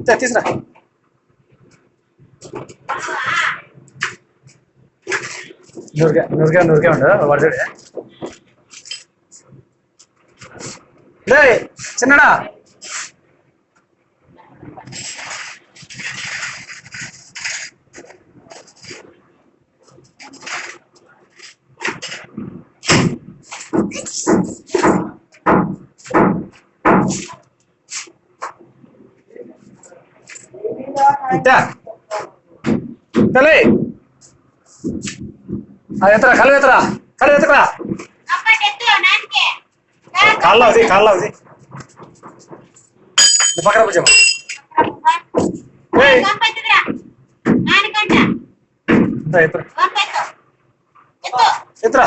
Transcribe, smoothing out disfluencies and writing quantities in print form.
తీసురా నూరుగా ఉండదు వాడుతాడే లే చిన్నడా తలే ఎత్తరా కళ్ళు ఎత్తరా కళ్ళు ఎత్తరా కాళ్ళ అవుది పక్కన కూర్చోమా ఎత్తరా